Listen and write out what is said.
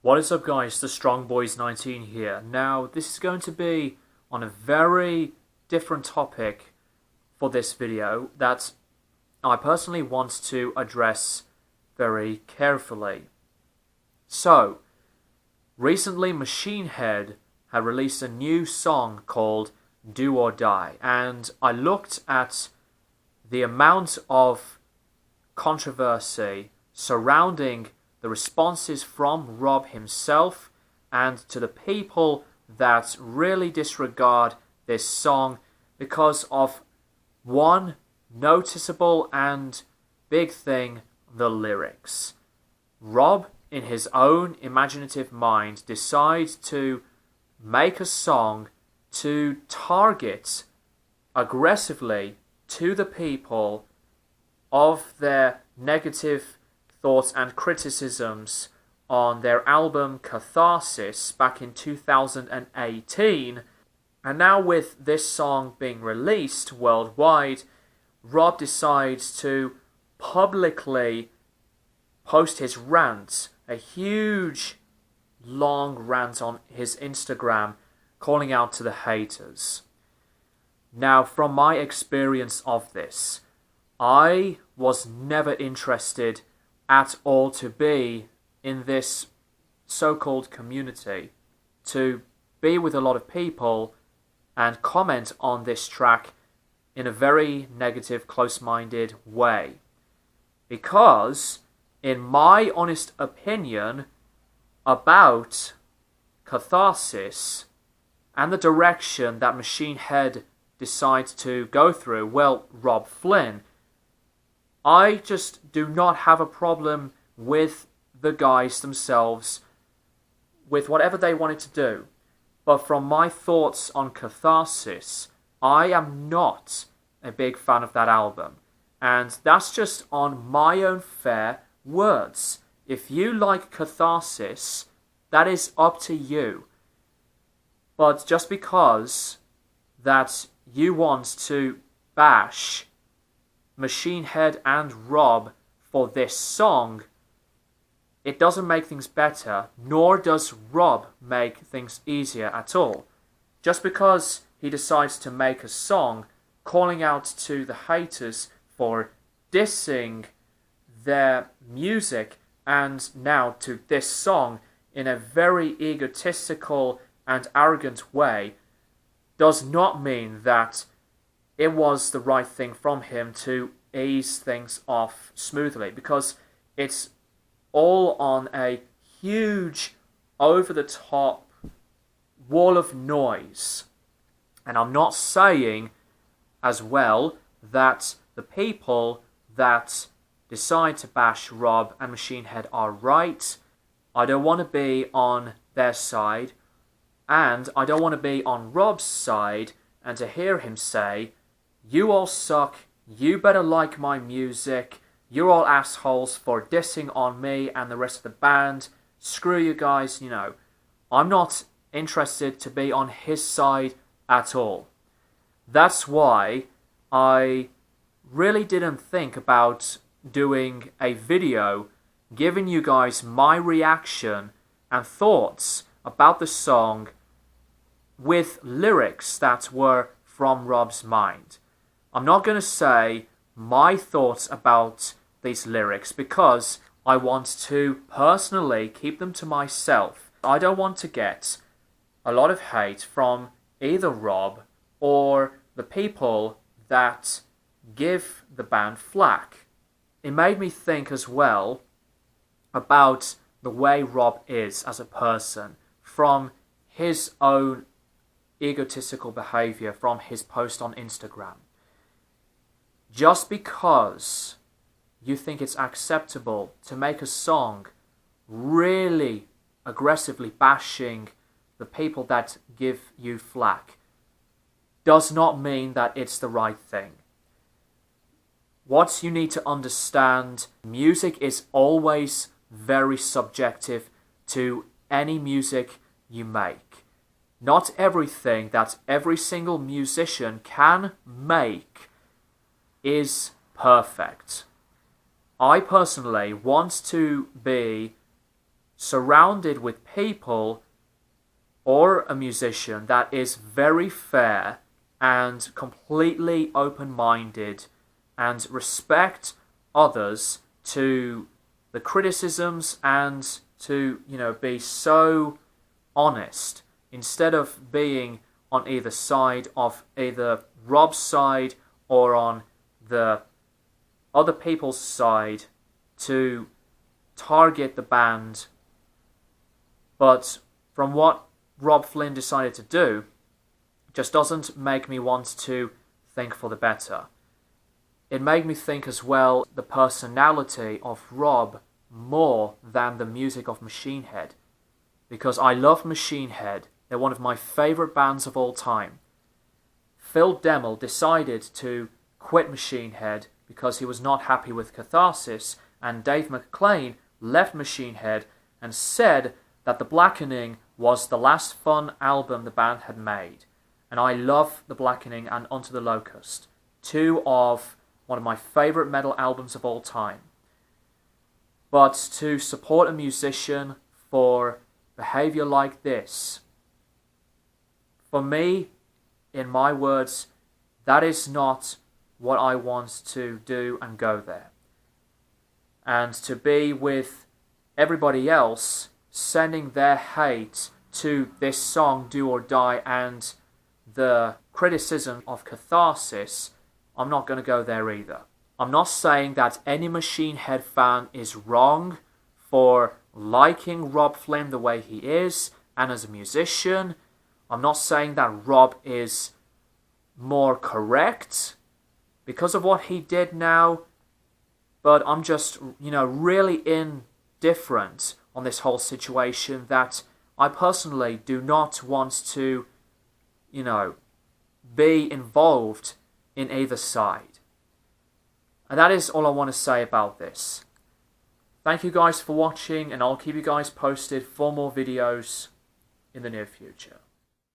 What is up guys, the Strong Boys 19 here. Now this is going to be on a very different topic for this video that I personally want to address very carefully. So, recently Machine Head had released a new song called Do or Die, and I looked at the amount of controversy surrounding the responses from Robb himself and to the people that really disregard this song because of one noticeable and big thing: the lyrics. Robb, in his own imaginative mind, decides to make a song to target aggressively to the people of their negative thoughts and criticisms on their album Catharsis back in 2018. And now with this song being released worldwide, Robb decides to publicly post his rant, a huge long rant on his Instagram, calling out to the haters. Now, from my experience of this, I was never interested at all to be in this so-called community, to be with a lot of people and comment on this track in a very negative, close-minded way. Because, in my honest opinion about Catharsis and the direction that Machine Head decides to go through, well, Robb Flynn, I just do not have a problem with the guys themselves, with whatever they wanted to do. But from my thoughts on Catharsis, I am not a big fan of that album. And that's just on my own fair words. If you like Catharsis, that is up to you. But just because that you want to bash Machine Head and Robb for this song, it doesn't make things better, nor does Robb make things easier at all. Just because he decides to make a song calling out to the haters for dissing their music and now to this song in a very egotistical and arrogant way, does not mean that it was the right thing from him to ease things off smoothly, because it's all on a huge, over-the-top wall of noise. And I'm not saying as well that the people that decide to bash Robb and Machine Head are right. I don't want to be on their side, and I don't want to be on Robb's side and to hear him say, "You all suck, you better like my music, you're all assholes for dissing on me and the rest of the band, screw you guys," I'm not interested to be on his side at all. That's why I really didn't think about doing a video giving you guys my reaction and thoughts about the song with lyrics that were from Robb's mind. I'm not going to say my thoughts about these lyrics because I want to personally keep them to myself. I don't want to get a lot of hate from either Robb or the people that give the band flack. It made me think as well about the way Robb is as a person, from his own egotistical behavior from his post on Instagram. Just because you think it's acceptable to make a song really aggressively bashing the people that give you flack does not mean that it's the right thing. What you need to understand, music is always very subjective to any music you make. Not everything that every single musician can make is perfect. I personally want to be surrounded with people or a musician that is very fair and completely open-minded and respect others to the criticisms and to, be so honest instead of being on either side of either Robb's side or on the other people's side to target the band. But from what Robb Flynn decided to do, just doesn't make me want to think for the better. It made me think as well the personality of Robb more than the music of Machine Head, because I love Machine Head. They're one of my favourite bands of all time. Phil Demmel decided to quit Machine Head because he was not happy with Catharsis, and Dave McClain left Machine Head and said that The Blackening was the last fun album the band had made. And I love The Blackening and Onto the Locust, two of one of my favourite metal albums of all time. But to support a musician for behaviour like this, for me, in my words, that is not what I want to do and go there. And to be with everybody else sending their hate to this song Do or Die and the criticism of Catharsis, I'm not going to go there either. I'm not saying that any Machine Head fan is wrong for liking Robb Flynn the way he is and as a musician. I'm not saying that Robb is more correct because of what he did now, but I'm just, really indifferent on this whole situation, that I personally do not want to, be involved in either side. And that is all I want to say about this. Thank you guys for watching, and I'll keep you guys posted for more videos in the near future.